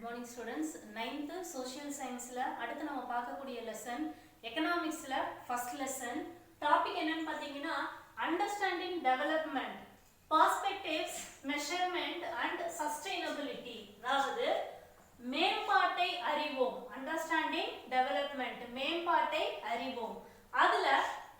morning students. 9th social science la அடுத்து நம்ம பார்க்கக்கூடிய lesson economics la first lesson. Topic என்னன்னு பாத்தீங்கன்னா understanding development, perspectives, measurement and sustainability. அதாவது மேம்பாட்டை அறிவோம். Understanding development, மேம்பாட்டை அறிவோம். அதுல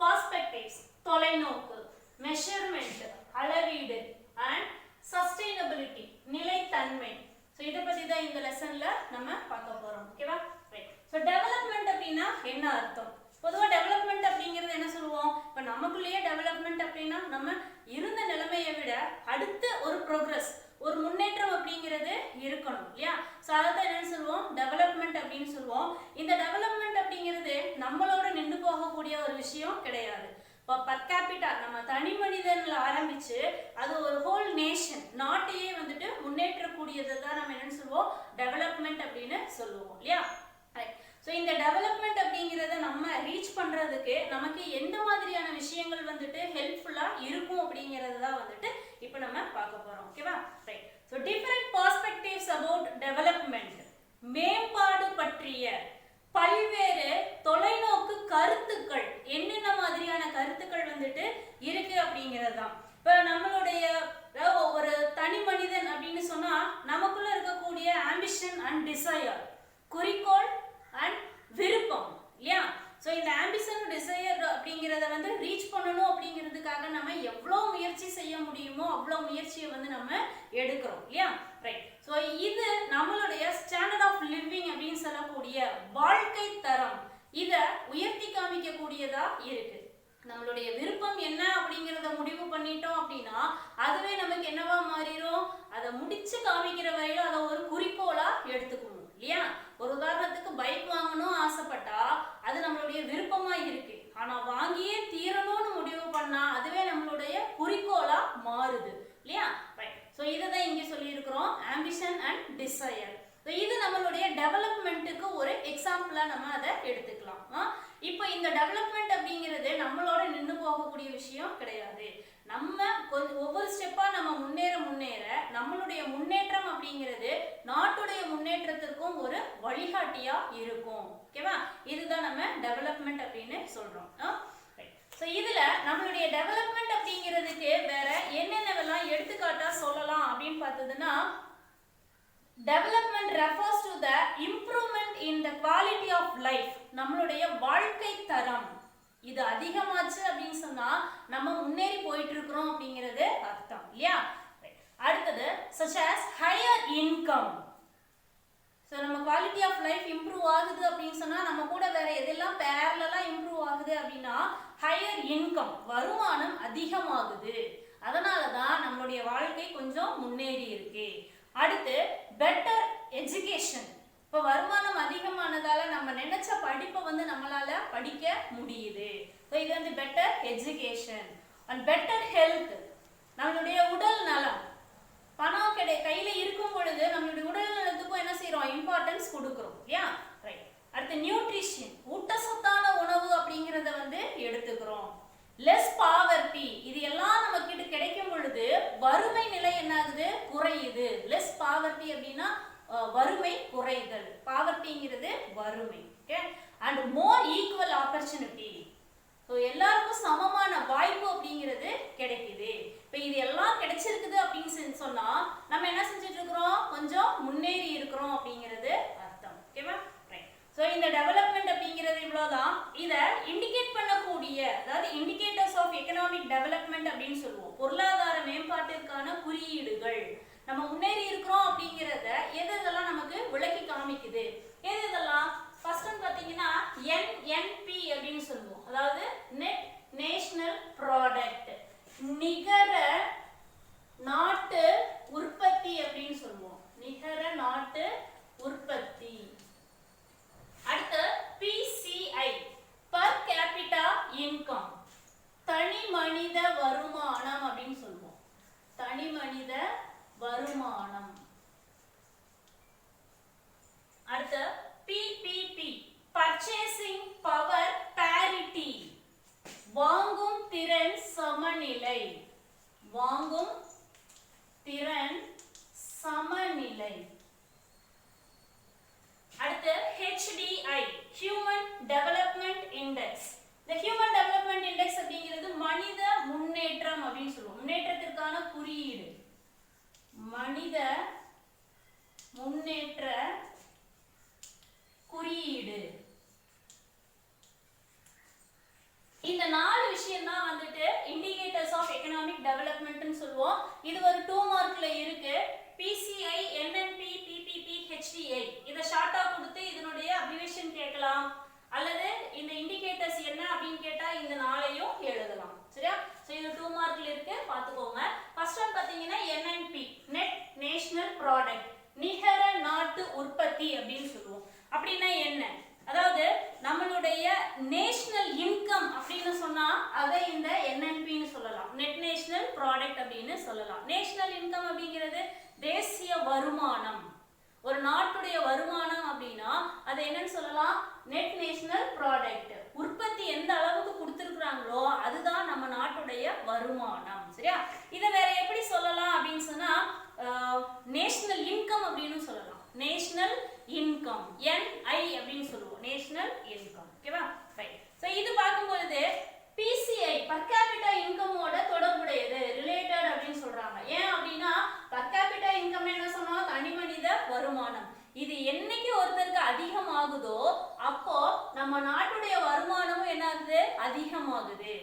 perspectives, தொலைநோக்கு, measurement, அளவீடு and sustainability, நிலைத்தன்மை. So இத பத்தி தான் இந்த லெசன்ல நம்ம பார்க்க போறோம். ஓகேவா? ரைட். சோ டெவலப்மென்ட் அப்படினா என்ன அர்த்தம்? பொதுவா டெவலப்மென்ட் அப்படிங்கிறது என்ன சொல்லுவோம்? இப்ப நமக்குள்ளேயே டெவலப்மென்ட் அப்படினா நம்ம இருந்த நிலைமையை விட அடுத்த ஒரு progress, ஒரு முன்னேற்றம் அப்படிங்கிறது இருக்கணும் இல்லையா? சோ அத என்ன சொல்லுவோம்? டெவலப்மென்ட் அப்படினு சொல்லுவோம். இந்த டெவலப்மென்ட் அப்படிங்கிறது நம்மளோட நின்னு போகக்கூடிய ஒரு விஷயம் கிடையாது. per capita நம்ம தனி மனிதன்ல ஆரம்பிச்சு அது ஒரு ஹோல் நேஷன் நாட்டையே வந்துட்டு முன்னேற்றக்கூடியதை தான் நம்ம என்னன்னு சொல்லுவோம்? டெவலப்மென்ட் அப்படின்னு சொல்லுவோம் இல்லையா? ஸோ இந்த டெவலப்மென்ட் அப்படிங்கிறத நம்ம ரீச் பண்றதுக்கு நமக்கு எந்த மாதிரியான விஷயங்கள் வந்துட்டு ஹெல்ப்ஃபுல்லா இருக்கும் அப்படிங்கிறத தான் வந்துட்டு இப்போ நம்ம பார்க்க போறோம். ஓகேவா? Right. So different perspectives about development, மேம்பாடு பற்றிய பல்வேறு தொலைநோக்கு கருத்துக்கள், என்னென்ன மாதிரியான கருத்துக்கள் வந்துட்டு இருக்கு அப்படிங்கிறது தான். இப்போ நம்மளுடைய ஒரு தனி மனிதன் அப்படின்னு சொன்னா நமக்குள்ள இருக்கக்கூடிய ஆம்பிஷன் அண்ட் டிசையர், குறிக்கோள் அண்ட் விருப்பம் இல்லையா? ஸோ இந்த ஆம்பிஷன் டிசையர் அப்படிங்கிறத வந்து ரீச் பண்ணணும் அப்படிங்கிறதுக்காக நம்ம எவ்வளோ முயற்சி செய்ய முடியுமோ அவ்வளோ முயற்சியை வந்து நம்ம எடுக்கிறோம் இல்லையா? ரைட். ஸோ இது நம்மளுடைய ஸ்டாண்டர்ட் ஆஃப் லிவிங் அப்படின்னு சொல்லக்கூடிய வாழ்க்கை தரம், இதை உயர்த்தி காமிக்கக்கூடியதா இருக்கு. நம்மளுடைய விருப்பம் என்ன அப்படிங்கிறத முடிவு பண்ணிட்டோம் அப்படின்னா அதுவே நமக்கு என்னவா மாறிடும்? அதை முடிச்சு காமிக்கிற வரையிலும் அதை ஒரு குறிக்கோளா எடுத்துக்கணும் இல்லையா? ஒரு உதாரணத்துக்கு பைக் வாங்கணும் ஆசைப்பட்டா அது நம்மளுடைய விருப்பமா இருக்கு, ஆனா வாங்கியே தீரணும்னு முடிவு பண்ணா அதுவே நம்மளுடைய குறிக்கோளா மாறுது இல்லையா? ரைட். ஸோ இதை தான் இங்கே சொல்லியிருக்கிறோம், ஆம்பிஷன் அண்ட் டிசையர். இது நம்மளுடைய டெவலப்மெண்ட்டுக்கு ஒரு எக்ஸாம்பிளா நம்ம அதை எடுத்துக்கலாம். இப்போ இந்த டெவலப்மெண்ட் அப்படிங்கிறது நம்மளோட நின்று போகக்கூடிய விஷயம் கிடையாது. நம்ம ஒவ்வொரு ஸ்டெப்பா நம்ம முன்னேற நம்மளுடைய முன்னேற்றம் அப்படிங்கிறது நாட்டுடைய முன்னேற்றத்திற்கும் ஒரு வழிகாட்டியா இருக்கும். ஓகேவா? இதுதான் நம்ம டெவலப்மெண்ட் அப்படின்னு சொல்றோம். ஸோ இதுல நம்மளுடைய டெவலப்மெண்ட் அப்படிங்கிறதுக்கு வேற என்னென்னவெல்லாம் எடுத்துக்காட்டா சொல்லலாம் அப்படின்னு பார்த்ததுன்னா, development refers to the improvement in the quality of life, நம்மளுடைய வாழ்க்கை தரம் இது அதிகமாச்சு அப்படின்னு சொன்னா நம்ம முன்னேறி போயிட்டு இருக்கிறோம் அப்படிங்கிறது அர்த்தம் இல்லையா? அடுத்தது such as higher income. So நம்ம குவாலிட்டி ஆஃப் லைஃப் இம்ப்ரூவ் ஆகுது அப்படின்னு சொன்னா நம்ம கூட வேற எதெல்லாம் பேரலா இம்ப்ரூவ் ஆகுது அப்படின்னா ஹையர் இன்கம், வருமானம் அதிகமாகுது, அதனால தான் நம்மளுடைய வாழ்க்கை கொஞ்சம் முன்னேறி இருக்கு. அடுத்து பெட்டர் எஜுகேஷன், இப்போ வருமானம் அதிகமானதால நம்ம நினைச்ச படிப்பை வந்து நம்மளால படிக்க முடியுது. ஸோ இது வந்து better education. And better health, நம்மளுடைய உடல் நலம், பணம் கையில இருக்கும் பொழுது நம்மளுடைய உடல் நலத்துக்கும் என்ன செய்யறோம்? இம்பார்ட்டன்ஸ் கொடுக்குறோம் இல்லையா? ரைட். அடுத்து நியூட்ரிஷன், ஊட்டச்சத்தான உணவு அப்படிங்கிறத வந்து எடுத்துக்கிறோம். லெஸ் பாவர்ட்டி, இது எல்லாம் நம்ம கிட்ட கிடைக்கும் பொழுது வறுமை நிலை என்ன ஆகுது? குறையுது. லெஸ் பாவர்ட்டி அப்படின்னா வறுமை குறைதல், பாவர்ட்டிங்கிறது வறுமை. Okay. And more equal opportunity, so எல்லாருக்கும் சமமான வாய்ப்பு அப்படிங்கிறது கிடைக்குது. இப்போ இது எல்லாம் கிடைச்சிருக்குது அப்படின்னு சொன்னா நம்ம என்ன செஞ்சுட்டு இருக்கிறோம்? கொஞ்சம் முன்னேறி இருக்கிறோம் அப்படிங்கிறது அர்த்தம். ஓகேவா? ரைட். ஸோ இந்த டெவலப்மெண்ட் அப்படிங்கிறது இவ்வளோதான். இதை இண்டிகேட் பண்ணக்கூடிய, அதாவது இண்டிகேட்டர்ஸ் ஆஃப் எக்கனாமிக் டெவலப்மெண்ட் அப்படின்னு சொல்லுவோம். பொருளாதார மேம்பாட்டிற்கான குறியீடுகள், நம்ம முன்னேறி இருக்கிறோம் அப்படிங்கிறத எதெல்லாம் நமக்கு விளக்கி காமிக்குது, எதெல்லாம்? ஃபர்ஸ்ட் ஒன் பார்த்தீங்கன்னா NNP அப்படின்னு சொல்லுவோம், அதாவது நெட் நேஷனல் ப்ராடக்ட், நிகர நாட்டு உற்பத்தி அப்படின்னு சொல்லுவோம், நிகர நாட்டு உற்பத்தி. அடுத்து PCI, பர் கேபிட்டா இன்கம், தனி மனித வருமானம் அப்படின்னு சொல்லுவோம், தனி மனித வருமானம். அடுத்து PPP, பர்ச்சேசிங் பவர் பேரிட்டி, வாங்கும் திறன் சமநிலை, வாங்கும் திறன் சமநிலை. HDI Human Development Index. இந்த Human Development Index அப்படிங்கிறது மனித முன்னேற்றம் அப்படின்னு சொல்லுவோம். முன்னேற்றத்திற்கான குறியீடு. மனித முன்னேற்ற குறியீடு. இந்த நாலு விஷயம் தான் வந்துட்டு indicators of economic development ன்னு சொல்லுவோம். இது ஒரு 2 மார்க்ல இருக்கு. PCI, NNP, PPP, HDI. இத ஷார்ட்டா கொடுத்து இதனுடைய அப்ரிவேஷன் கேட்கலாம். அல்லது இந்த indicators என்ன அப்படினு கேட்டா இந்த நாளையும் எழுதலாம். சரியா? சோ இது 2 மார்க்ல இருக்கு, பாத்துக்கோங்க. ஃபர்ஸ்ட் ஒன் பாத்தீங்கன்னா NNP, Net National Product. நிகர நாட்டு உற்பத்தி அப்படினு சொல்லுவோம். அப்படினா என்ன? அதாவது நம்மளுடைய நேஷனல் இன்கம் அப்படினு சொன்னா அதை இந்த NNP னு சொல்லலாம். நெட் நேஷனல் ப்ராடக்ட் அப்படினு சொல்லலாம். நேஷனல் இன்கம் அப்படிங்கிறது தேசிய வருமானம். ஒரு நாட்டுடைய வருமானம் அப்படினா அது என்னன்னு சொல்லலாம்? Net national product. உற்பத்தி எந்த அளவுக்கு கொடுத்திருக்காங்களோ அதுதான் நம்ம நாட்டுடைய வருமானம். சரியா? இத வேற எப்படி சொல்லலாம் அப்படினு சொன்னா நேஷனல் இன்கம் அப்படினு சொல்லலாம். நேஷனல் இன்கம், NI அப்படினு சொல்லுவோம். National income. ஓகேவா? ரைட். சோ இது பாக்கும்போது PCI per capita income ஓட தொடர்புடையது, ரிலேட்டட் அப்படினு சொல்றாங்க. ஏன் அப்படினா per capita income என்ன சொன்னா தனிமனித வருமானம். இது என்னைக்கு ஒருத்தருக்கு அதிகமாகுதோ அப்போ நம்ம நாட்டுடைய வருமானமும் என்ன ஆகுது? அதிகமாகுது.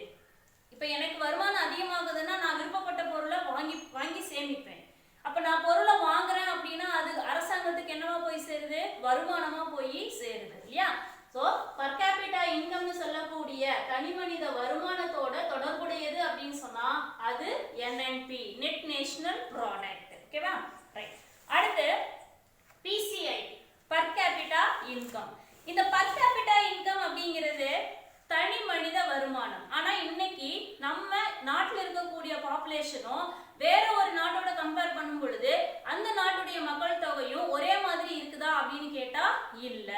இப்போ எனக்கு வருமானம் அதிகமாகுதுன்னா நான் விருப்பப்பட்ட பொருளை வாங்கி சேமிப்பேன். அப்ப நான் பொருளை வாங்குறேன் அப்படின்னா அது அரசாங்கத்துக்கு என்னவா போய் சேருது? வருமானமா போய் சேருது இல்லையா? சோ per capita income னு சொல்லக்கூடிய தனிமனித வருமானத்தோட தொடர்புடையது அப்படின்னு சொன்னா அது NNP, Net National Product. ஓகேவா? ரைட். அடுத்து PCI, per capita income. இந்த per capita income அப்படிங்கிறது தனி மனித வருமானம். ஆனா இன்னைக்கு நம்ம நாட்டில் இருக்கக்கூடிய பாப்புலேஷனும் வேற ஒரு நாட்டோட கம்பேர் பண்ணும் பொழுது அந்த நாட்டுடைய மக்கள் தொகையும் ஒரே மாதிரி இருக்குதா அப்படின்னு கேட்டா இல்ல.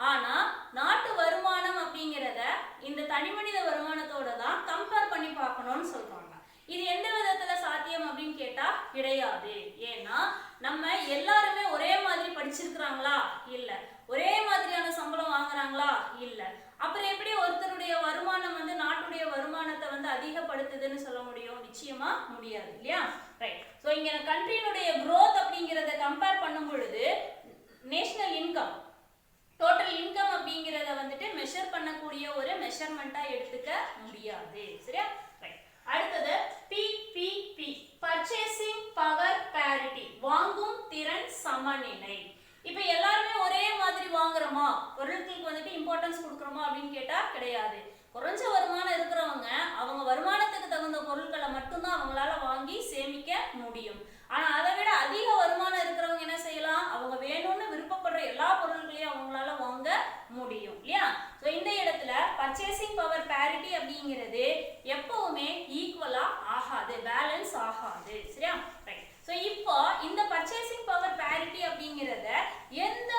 ஆனா நாட்டு வருமானம் அப்படிங்கறத இந்த தனிமனித வருமானத்தோட தான் கம்பேர் பண்ணி பார்க்கணும்னு சொல்றாங்க. இது எந்த விதத்துல சாத்தியம் அப்படின்னு கேட்டா கிடையாது. ஏன்னா நம்ம எல்லாருமே ஒரே மாதிரி படிச்சிருக்கிறாங்களா? இல்ல. ஒரே மாதிரியான சம்பளம் வாங்குறாங்களா? இல்ல. அப்புறம் எப்படி ஒருத்தருடைய வருமானம் வந்து நாட்டுடைய வருமானத்தை வந்து அதிகப்படுத்துதுன்னு சொல்ல முடியும்? நிச்சயமா முடியாது இல்லையா? ரைட். சோ இங்க கண்ட்ரியினுடைய growth அப்படிங்கறத கம்பேர் பண்ணும் பொழுது நேஷனல் இன்கம், டோட்டல் இன்கம் அப்படிங்கறத வந்துட்டு மெஷர் பண்ணக்கூடிய ஒரு மெஷர்மெண்டா எடுத்துக்க முடியாது. சரியா? ரைட். அடுத்தது PPP, purchasing power parity, வாங்கும் திறன் சமநிலை. இப்போ எல்லாரும் ஒரே மாதிரி வாங்குறோமா? பொருட்களுக்கு வந்துட்டு இம்பார்ட்டன்ஸ் கொடுக்கறோமா அப்படின்னு கேட்டா கிடையாது. குறைஞ்ச வருமானம் இருக்கிறவங்க அவங்க வருமானத்துக்கு தகுந்த பொருட்களை மட்டும்தான் அவங்களால வாங்கி சேமிக்க முடியும். ஆனா அதை விட அதிக வருமானம் இருக்கிறவங்க என்ன செய்யலாம்? அவங்க வேணும்னு விருப்பப்படுற எல்லா பொருட்களையும் அவங்களால வாங்க முடியும் இல்லையா? சோ இந்த இடத்துல பர்ச்சேசிங் பவர் பேரிட்டி அப்படிங்கிறது எப்பவுமே ஈக்குவலா ஆகாது, பேலன்ஸ் ஆகாது. சரியா? ரைட். சோ இப்போ இந்த பர்ச்சேசிங் பவர் பேரிட்டி அப்படிங்கறத எந்த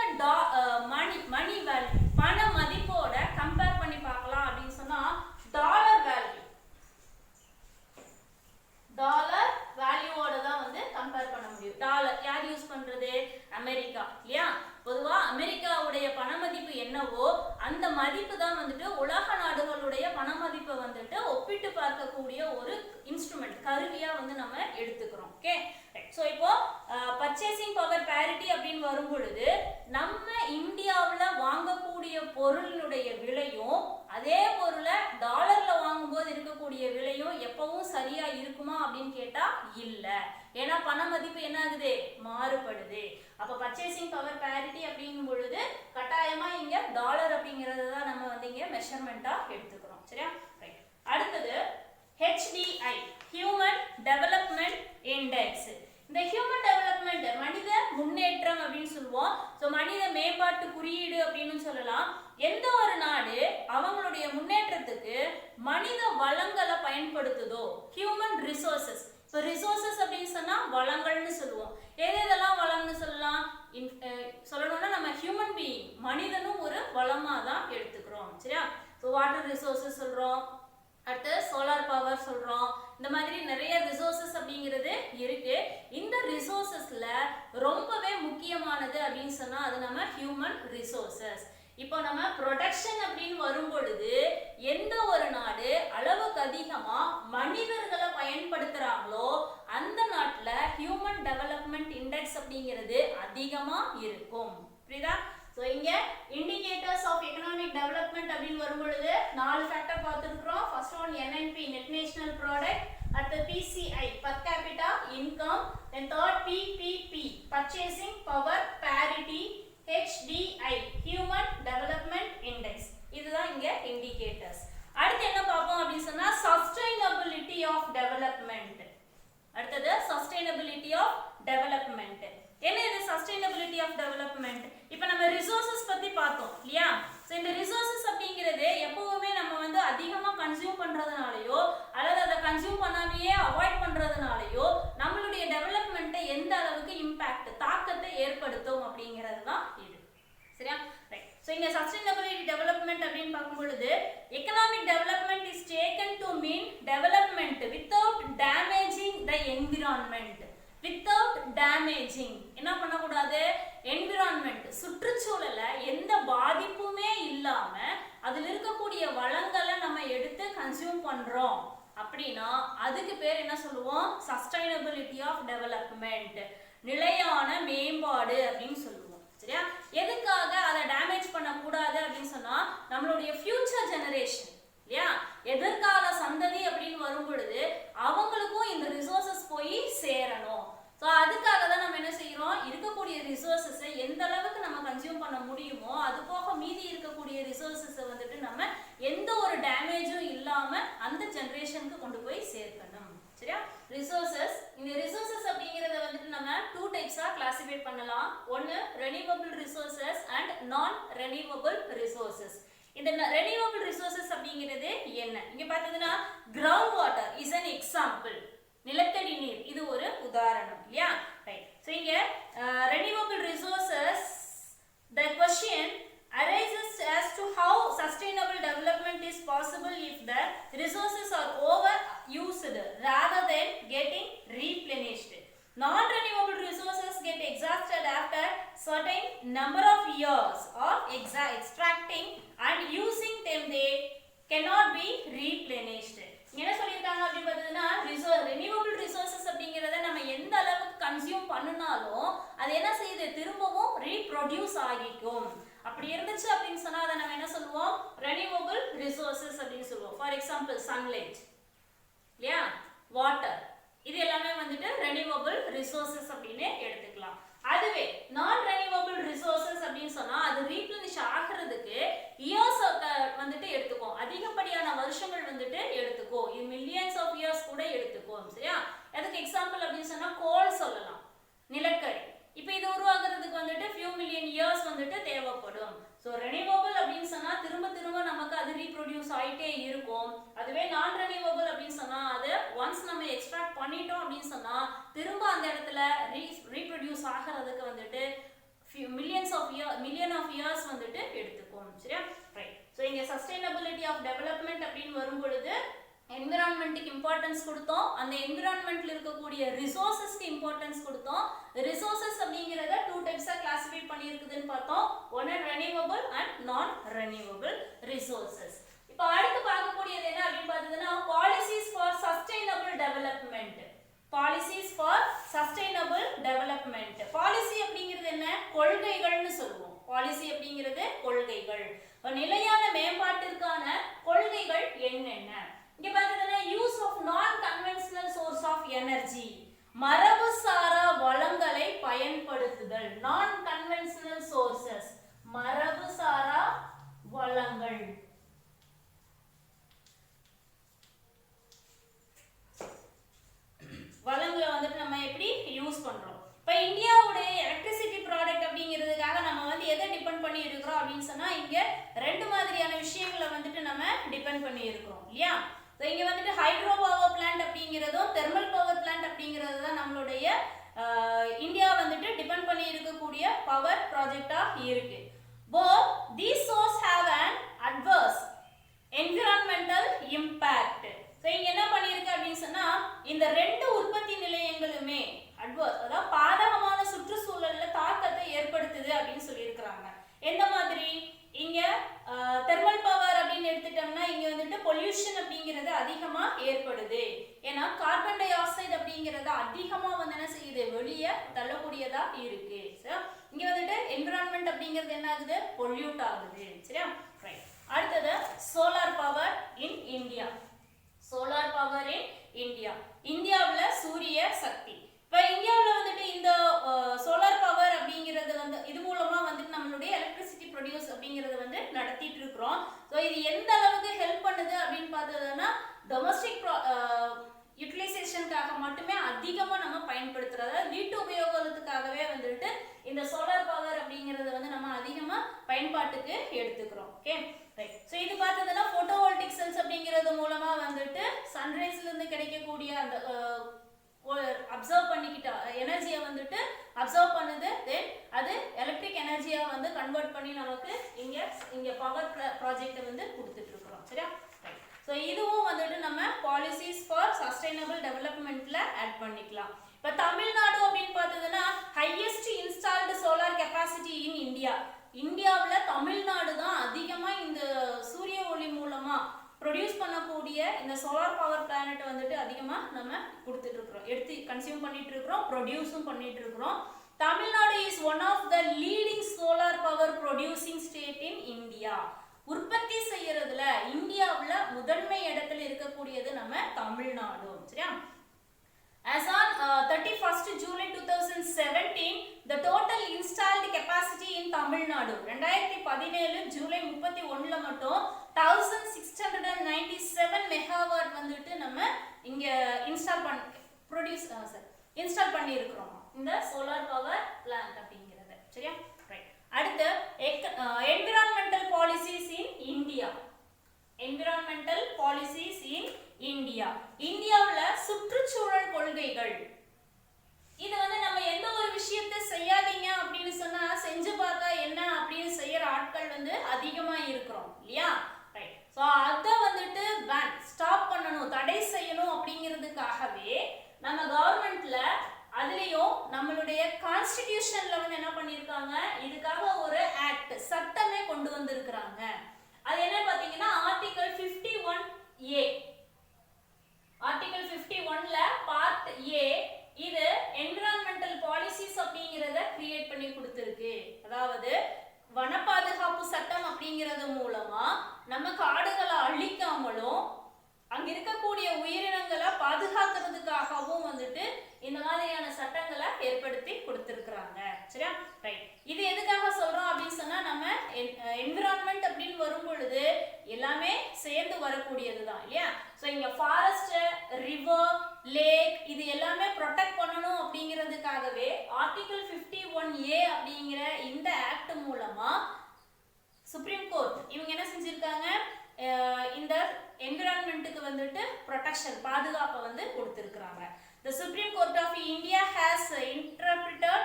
மணி வேல்யூ, பண மதிப்போட கம்பேர் பண்ணி பார்க்கலாம் அப்படின்னு சொன்னா டாலர் வேல்யூவோட தான் வந்து கம்பேர் பண்ண முடியும். டாலர் யார் யூஸ் பண்றது? அமெரிக்கா இல்லையா? பொதுவா அமெரிக்காவுடைய பண மதிப்பு என்னவோ அந்த மதிப்பு தான் வந்துட்டு உலக நாடுகளுடைய பண மதிப்பை வந்துட்டு ஒப்பிட்டு பார்க்கக்கூடிய ஒரு இன்ஸ்ட்ருமெண்ட், கருவியா வந்து நம்ம எடுத்துக்கிறோம். ஓகே. சோ இப்போ பர்ச்சேசிங் பவர் பேரிட்டி அப்படின்னு வரும் பொழுது நம்ம இந்தியாவுல வாங்கக்கூடிய பொருளுடைய விலையும் அதே பொருளை டாலர்ல வாங்கும்போது இருக்கக்கூடிய விலையும் எப்பவும் சரியா இருக்குமா அப்படின்னு கேட்டா இல்ல. ஏன்னா பண மதிப்பு என்ன ஆகுது? மாறுபடுது. அப்ப பர்ச்சேசிங் பவர் பேரிட்டி அப்படிங்கும் பொழுது கட்டாயமா இங்க டாலர் அப்படிங்கறத தான் நம்ம வந்து இங்க மெஷர்மெண்டா எடுத்துக்கிறோம். சரியா? ரைட். அடுத்தது HDI, Human Development Index. இந்த ஹியூமன் டெவலப்மெண்ட், மனித முன்னேற்றம் அப்படின்னு சொல்லுவோம். சோ மனித மேம்பாட்டு குறியீடு அப்படின்னு சொல்லலாம். எந்த ஒரு நாடு அவங்களுடைய முன்னேற்றத்துக்கு மனித வளங்களை பயன்படுத்துதோ, ஹியூமன் ரிசோர்சஸ். சோ ரிசோர்சஸ் அப்படின்னு சொன்னா வளங்கள்னு சொல்லுவோம். எதெல்லாம் வளம்னு சொல்லலாம்? சொல்லணும்னா நம்ம ஹியூமன் பீயிங், மனிதனும் ஒரு வளமா தான் எடுத்துக்கிறோம். சரியா? சோ வாட்டர் ரிசோர்சஸ் சொல்றோம், அடுத்து சோலார் பவர் சொல்றோம். இந்த மாதிரி நிறைய ரிசோர்சஸ் அப்படிங்கிறது இருக்கு. இந்த ரிசோர்சஸ்ல ரொம்பவே முக்கியமானது அப்படின்னு சொன்னா அது நம்ம ஹியூமன் ரிசோர்சஸ். இப்போ நம்ம ப்ரொடக்ஷன் அப்படின்னு வரும் பொழுது எந்த ஒரு நாடு அளவுக்கு அதிகமா மனிதர்களை பயன்படுத்துறாங்களோ அந்த நாட்டுல ஹியூமன் டெவலப்மெண்ட் இண்டெக்ஸ் அப்படிங்கிறது அதிகமா இருக்கும். புரியுதா? சோ இங்க இண்டிகேட்டர்ஸ் ஆஃப் எகனாமிக் டெவலப்மெண்ட் அப்படின்னு வரும் பொழுது 4 ஃபேக்டர் பார்த்துருக்கோம். First one NNP net national product, அடுத்து PCI per capita income, then third PPP purchasing power parity, HDI human development index. இதுதான் இங்க indicators. அடுத்து என்ன பார்ப்போம் அப்படின்னு சொன்னா sustainability of development. அடுத்தது sustainability of development. என்ன இது sustainability of development? இப்போ நம்ம resources பத்தி பார்த்தோம் இல்லையா? சோ இந்த resources அப்படிங்கிறது எப்பவுமே நம்ம வந்து அதிகமா கன்சியூம் பண்றதுனாலயோ அல்லது அதை கன்சியூம் பண்ணாமையே அவாய்ட் பண்றதுனாலயோ நம்மளுடைய டெவலப்மெண்ட்டை எந்த அளவுக்கு இம்பாக்ட் தாக்கத்தை ஏற்படுத்தும் அப்படிங்கிறது தான் இது. சரியா? ரைட். சோ இங்க sustainability development அப்படின்னு பார்க்கும் பொழுது economic development is taken to mean development without damaging the environment. Without damaging என்ன பண்ணக்கூடாது? என்விரான்மெண்ட் சுற்றுச்சூழல எந்த பாதிப்புமே இல்லாம அதில் இருக்கக்கூடிய வளங்களை நம்ம எடுத்து கன்சியூம் பண்றோம் அப்படின்னா அதுக்கு பேர் என்ன சொல்லுவோம்? சஸ்டைனபிலிட்டி ஆஃப் டெவலப்மெண்ட், நிலையான மேம்பாடு அப்படின்னு சொல்லுவோம். சரியா? எதுக்காக அதை டேமேஜ் பண்ணக்கூடாது அப்படின்னு சொன்னா நம்மளுடைய ஃபியூச்சர் ஜெனரேஷன் இல்லையா, எதிர்கால சந்ததி அப்படின்னு வரும் பொழுது அவங்களுக்கும் இந்த ரிசோர்சஸ் போய் சேரணும். ஸோ அதுக்காக தான் நம்ம என்ன செய்யறோம்? இருக்கக்கூடிய ரிசோர்சஸை எந்த அளவுக்கு நம்ம கன்சியூம் பண்ண முடியுமோ அது போக மீதி இருக்கக்கூடிய ரிசோர்சஸை வந்துட்டு நம்ம எந்த ஒரு டேமேஜும் இல்லாம அந்த ஜெனரேஷனுக்கு கொண்டு போய் சேர்க்கணும். சரியா? ரிசோர்சஸ், இந்த ரிசோர்சஸ் அப்படிங்கறத வந்துட்டு நம்ம 2 டைப்ஸா கிளாசிஃபை பண்ணலாம். ஒன்னு ரெனியூவபிள் ரிசோர்சஸ் அண்ட் நான் ரெனியூவபிள் ரிசோர்சஸ். இந்த ரெனியூவபிள் ரிசோர்சஸ் அப்படிங்கிறது என்ன? இங்க பார்த்தீங்கன்னா ground water is an example. நிலத்தடி நீர் இது ஒரு உதாரணம் இல்லையா? ரைட். சோ இங்க renewable resources, the question arises as to how sustainable development is possible if the resources are overused rather than getting replenished. Non-renewable resources get exhausted after certain number of years of extracting and using them, they cannot be replenished. என்ன சொல்லிருக்காங்க அப்படி பார்த்தீங்கன்னா renewable resources அப்படிங்கறத நம்ம எந்த அளவுக்கு consume பண்ணினாலும் அது என்ன செய்யுது? திரும்பவும் ரீப்ரொடியூஸ் ஆகிக்கும். அப்படி இருந்துச்சு அப்படின்னு சொன்னா அதை நம்ம என்ன சொல்லுவோம்? ரெனியூவபிள் ரிசோர்சஸ் அப்படின்னு சொல்லுவோம். ஃபார் எக்ஸாம்பிள் சன்லைட் இல்லையா, வாட்டர், இது எல்லாமே வந்துட்டு ரெனியூவபிள் ரிசோர்சஸ் அப்படின்னு எடுத்துக்கலாம். அதுவே நான் ரெனியூவபிள் ரிசோர்சஸ் அப்படின்னு சொன்னா அது ரீப்ளனிஷ் ஆகிறதுக்கு இயர்ஸ் வந்துட்டு எடுத்துக்கும், அதிகப்படியான வருஷங்கள் வந்துட்டு எடுத்துக்கும், இது மில்லியன்ஸ் ஆஃப் இயர்ஸ் கூட எடுத்துக்கும். சரியா? அதுக்கு எக்ஸாம்பிள் அப்படின்னு சொன்னா கோல் சொல்லலாம், நிலக்கரி. இப்போ இது உருவாக்குறதுக்கு வந்துட்டு few million years வந்துட்டு தேவைப்படும். ஸோ ரெனியூவபிள் அப்படின்னு சொன்னா திரும்ப திரும்ப நமக்கு அது ரீப்ரொடியூஸ் ஆயிட்டே இருக்கும். அதுவே நான் ரெனியூவபிள் அப்படின்னு சொன்னா அது ஒன்ஸ் நம்ம எக்ஸ்ட்ராக்ட் பண்ணிட்டோம் அப்படின்னு சொன்னா திரும்ப அந்த இடத்துல ரீப்ரொடியூஸ் ஆகிறதுக்கு வந்துட்டு மில்லியன் ஆஃப் இயர்ஸ் வந்துட்டு எடுத்துக்கும். சரியா? ரைட். ஸோ இங்க சஸ்டைனபிலிட்டி ஆஃப் டெவலப்மெண்ட் அப்படின்னு வரும் பொழுது என்விரான்மெண்ட்டுக்கு இம்பார்ட்டன்ஸ் கொடுத்தோம், அந்த என்விரான்மெண்ட்ல இருக்கக்கூடிய ரிசோர்சஸ்க்கு இம்பார்ட்டன்ஸ் கொடுத்தோம். ரிசோர்சஸ் அப்படிங்கறத 2 டைப்ஸா கிளாசிஃபை பண்ணியிருக்குதுன்னு பார்த்தோம். ஒன்னு ரெனியூவபிள் அண்ட் நான் ரெனியூவபிள் ரிசோர்சஸ். இப்போ அடுத்து பார்க்கக்கூடியது என்ன அப்படின்னு பார்த்தீங்கன்னா policies for sustainable development. Policies for sustainable development. Policy அப்படிங்கிறது என்ன? கொள்கைகள்னு சொல்லுவோம். பாலிசி அப்படிங்கிறது கொள்கைகள். நிலையான மேம்பாட்டிற்கான கொள்கைகள் என்னென்ன? இங்க பார்த்தீங்கன்னா use of non conventional source of energy, மரபுசாரா வளங்களை பயன்படுத்துதல். நான் கன்வென்ஷனல் சோர்சஸ், மரபுசாரா வளங்கள். வளங்களை வந்துட்டு நம்ம எப்படி யூஸ் பண்றோம்? இப்போ இந்தியாவுடைய எலக்ட்ரிசிட்டி ப்ராடக்ட் அப்படிங்கிறதுக்காக நம்ம வந்து எதை டிபெண்ட் பண்ணி இருக்கிறோம் அப்படின்னு சொன்னா இங்க 2 மாதிரியான விஷயங்களை வந்துட்டு நம்ம டிபெண்ட் பண்ணி இருக்கிறோம் இல்லையா? இங்க வந்துட்டு ஹைட்ரோ பவர் பிளான்ட் அப்படிங்கிறதும் தெர்மல் பவர் பிளான்ட் அப்படிங்கிறது தான் நம்மளுடைய இந்தியா வந்துட்டு டிபெண்ட் பண்ணி இருக்கக்கூடிய பவர் ப்ராஜெக்டா இருக்கு. Both these sources have an adverse environmental impact. So இங்க என்ன பண்ணிருக்கு அப்படின்னு சொன்னா இந்த 2 உற்பத்தி நிலையங்களுமே அட்வர்ஸ், அதாவது பாதகமான சுற்றுச்சூழல்ல தாக்கத்தை ஏற்படுத்துது அப்படின்னு சொல்லி இருக்காங்க. எந்த மாதிரி? இங்க அதிகமா ஏற்படுது. ஏன்னா கார்பன் டை ஆக்சைடு அப்படிங்கறது அதிகமா வந்து என்ன செய்யுது, வெளியே தள்ளக்கூடியதா இருக்கு. சோ இங்க வந்துட்டு என்விரான்மெண்ட் அப்படிங்கிறது என்ன ஆகுது, பொல்யூட் ஆகுது. சரியா? ரைட். அடுத்தது solar power in India. Solar power in India. இந்தியாவுல சூரிய சக்தி. இப்ப இந்தியாவுல வந்துட்டு இந்த சோலார் பவர் அப்படிங்கிறது வந்து இது மூலமா வந்து நம்மளுடைய எலக்ட்ரிசிட்டி ப்ரொடியூஸ் அப்படிங்கறது வந்து நடத்திட்டு இருக்கிறோம். சோ இது எந்த அளவுக்கு ஹெல்ப் பண்ணுது அப்படின்னு பார்த்ததுன்னா டொமஸ்டிக் யூட்டிலைசேஷனுக்காக மட்டுமே அதிகமா நம்ம பயன்படுத்துறது, வீட்டு உபயோகத்துக்காகவே வந்துட்டு இந்த சோலார் பவர் அப்படிங்கறது வந்து நம்ம அதிகமா பயன்பாட்டுக்கு எடுத்துக்கிறோம். Okay right. சோ இது பார்த்ததுன்னா போட்டோவோல்டிக் செல்ஸ் அப்படிங்கிறது மூலமா வந்துட்டு சன்ரைஸ்ல இருந்து கிடைக்கக்கூடிய அந்த அப்சர்வ் பண்ணிக்கிட்ட எனர்ஜியை வந்துட்டு அப்சர்வ் பண்ணுது. தென் அது எலக்ட்ரிக் எனர்ஜியா வந்து கன்வெர்ட் பண்ணி நமக்கு இங்க பவர் ப்ராஜெக்ட் வந்து கொடுத்துட்டு இருக்கிறோம். சரியா? சோ இதுவும் வந்துட்டு நம்ம பாலிசிஸ் ஃபார் சஸ்டைனபிள் டெவலப்மெண்ட்ல ஆட் பண்ணிக்கலாம். இப்ப தமிழ்நாடு அப்படின்னு பார்த்ததுன்னா highest installed solar capacity in India. இந்தியாவுல தமிழ்நாடு தான் அதிகமா இந்த சூரிய ஒளி மூலமா ப்ரொடியூஸ் பண்ணக்கூடிய இந்த சோலார் பவர் பிளானட் வந்துட்டு அதிகமா நம்ம கொடுத்துட்டு இருக்கிறோம், எடுத்து கன்சியூம் பண்ணிட்டு இருக்கிறோம், ப்ரொடியூஸும் பண்ணிட்டு இருக்கிறோம். Tamil Nadu is one of the leading solar power producing state in India. உற்பத்தி செய்யறதுல இந்தியாவுல முதன்மை இடத்துல இருக்கக்கூடியது நம்ம தமிழ்நாடு. சரியா? As on 31st July 2017, the total installed capacity in Tamil Nadu 2017 July 31ல மட்டும் 1697 மெகாவாட் வந்துட்டு நம்ம இங்க இன்ஸ்டால் பண்ணி இருக்கிறோம் இந்த சோலார் பவர் பிளான்ட் அப்படிங்கிறது. சரியா? ரைட். அடுத்து environmental policies in India. Environmental policies in India. இந்தியாவுல சுற்றுச்சூழல் கொள்கைகள். இது வந்து நம்ம எந்த ஒரு விஷயத்தை செய்யாதீங்க அப்படின்னு சொன்னா செஞ்சு பார்த்தா என்ன அப்படின்னு செய்யற ஆட்கள் வந்து அதிகமா இருக்கிறோம் இல்லையா? ரைட். சோ அத வந்துட்டு பேன் ஸ்டாப் பண்ணணும், தடை செய்யணும் அப்படிங்கிறதுக்காகவே நம்ம கவர்மெண்ட்ல அதுலயும் நம்மளுடைய கான்ஸ்டிடியூஷன்ல வந்து என்ன பண்ணிருக்காங்க, இதுக்காக ஒரு ஆக்ட் சட்டமே கொண்டு வந்திருக்கிறாங்க. அது என்ன பாத்தீங்கன்னா ஆர்டிகல் 51A. ஆர்டிகல் 51ல பார்ட் A இது என்விரான்மெண்டல் பாலிசிஸ் அப்படிங்கறத கிரியேட் பண்ணி கொடுத்திருக்கு. அதாவது வன பாதுகாப்பு சட்டம் அப்படிங்கறது மூலமா நம்ம காடுகளை அழிக்காமலும் அங்க இருக்கக்கூடிய உயிரினங்களை பாதுகாக்கிறதுக்காகவும் வந்துட்டு இந்த மாதிரியான சட்டங்களை ஏற்படுத்தி கொடுத்திருக்கிறாங்க. சரியா? ரைட். இது எதுக்காக சொல்றோம் அப்படின்னு சொன்னா நம்ம என்விரான்மெண்ட் அப்படின்னு வரும் பொழுது எல்லாமே சேர்ந்து வரக்கூடியதுதான் இல்லையா? சோ இங்க ஃபாரஸ்ட், ரிவர், லேக் இது எல்லாமே ப்ரொடெக்ட் பண்ணணும் அப்படிங்கிறதுக்காகவே ஆர்டிகல் 51A அப்படிங்கிற இந்த ஆக்ட் மூலமா சுப்ரீம் கோர்ட் இவங்க என்ன செஞ்சிருக்காங்க, இந்த என்விரான்மெண்ட்டுக்கு வந்துட்டு ப்ரொடெக்ஷன் பாதுகாப்பை வந்து கொடுத்திருக்காங்க. The Supreme Court of India has interpreted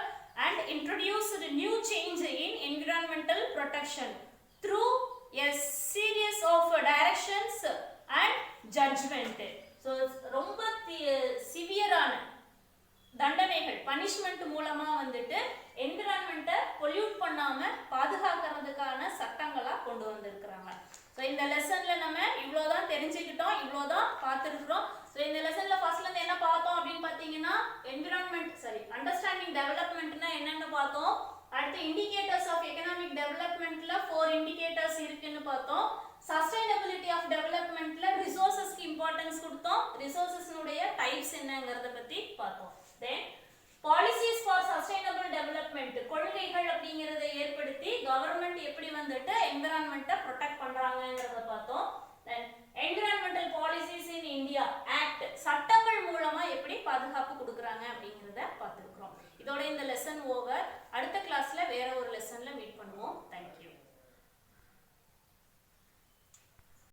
and introduced a new change in environmental protection through a series of directions and judgment. So ரொம்ப சிவியரான தண்டனைகள் பனிஷ்மெண்ட் மூலமா வந்துட்டு என்விரான்மெண்ட்டை பொல்யூட் பண்ணாம பாதுகாக்கிறதுக்கான சட்டங்களா கொண்டு வந்திருக்கிறாங்க. ஸோ இந்த லெசன்ல நம்ம இவ்வளோதான் தெரிஞ்சுக்கிட்டோம், இவ்வளோதான் பார்த்துருக்குறோம். ஸோ இந்த லெசன்ல ஃபர்ஸ்ட்ல இருந்து என்ன பார்த்தோம் அப்படின்னு பார்த்தீங்கன்னா அண்டர்ஸ்டாண்டிங் டெவலப்மெண்ட்னா என்னன்னு பார்த்தோம். அடுத்து இண்டிகேட்டர்ஸ் ஆஃப் எகனாமிக் டெவலப்மெண்ட்ல 4 இண்டிகேட்டர்ஸ் இருக்குன்னு பார்த்தோம். சஸ்டைனபிலிட்டி ஆஃப் டெவலப்மெண்ட்ல ரிசோர்சஸ்க்கு இம்பார்ட்டன்ஸ் கொடுத்தோம், ரிசோர்சஸ்னுடைய டைப்ஸ் என்னங்கறத பத்தி பார்த்தோம். தென் பாலிசிஸ் ஃபார் சஸ்டைனபிள் டெவலப்மெண்ட் கொள்கைகள் அப்படிங்கறதை ஏற்படுத்தி கவர்மெண்ட் எப்படி வந்துட்டு என்விரான்மெண்ட்டை ப்ரொடெக்ட் பண்றாங்கங்கறத பார்த்தோம். Then environmental policies in India act சட்டங்கள் மூலமா எப்படி பாதுகாப்பு கொடுக்கறாங்க அப்படிங்கறத பார்த்திருக்கிறோம். இதோட இந்த லெசன் ஓவர். அடுத்த கிளாஸ்ல வேற ஒரு லெசன்ல மீட் பண்ணுவோம். தேங்க்யூ.